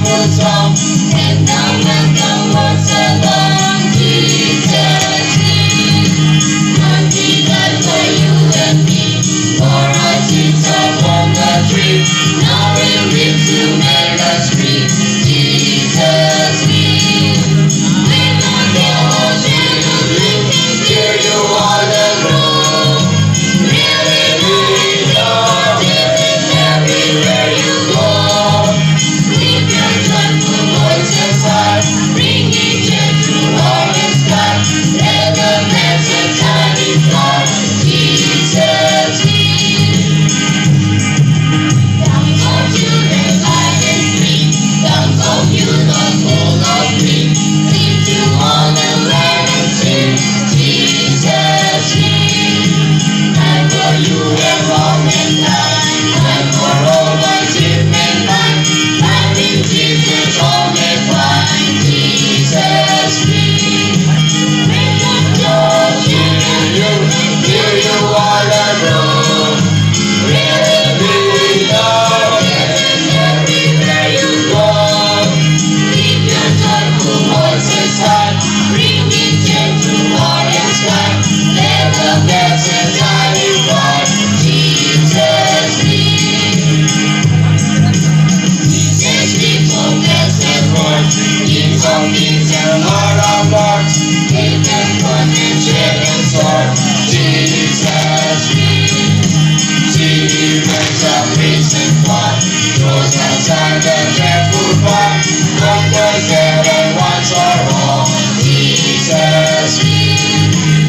joyful song, and now welcome words along Jesus' name. Lord, He died for you and me, for our sins upon the tree. Now we live to make us free. Jesus' name. When the ocean is blinking, hear you all alone. Really, really love, living everywhere you go. Lift your joyful voices high, bringing cheer through orange sky. Let the blessed tidings fly. Jesus' name. Down come children light and free. Down come you the full of dreams. Sing to all the land and sing. Jesus' name. Time for you and home and life. Time for all worship and life. Life in Jesus all may find. Jesus' name. When the children and you hear you all alone. Really, really love, living everywhere you go. Lift your joyful voices high, bringing cheer through orange sky. Let the blessed tidings fly. Jesus' name. Jesus, people, blessed Lord, Kings of kings and Lord of lords, give them contention and sword. Jesus' name. See the rays of risen flood, throws outside the dreadful bar. Conquers dead and once for all. Jesus' name.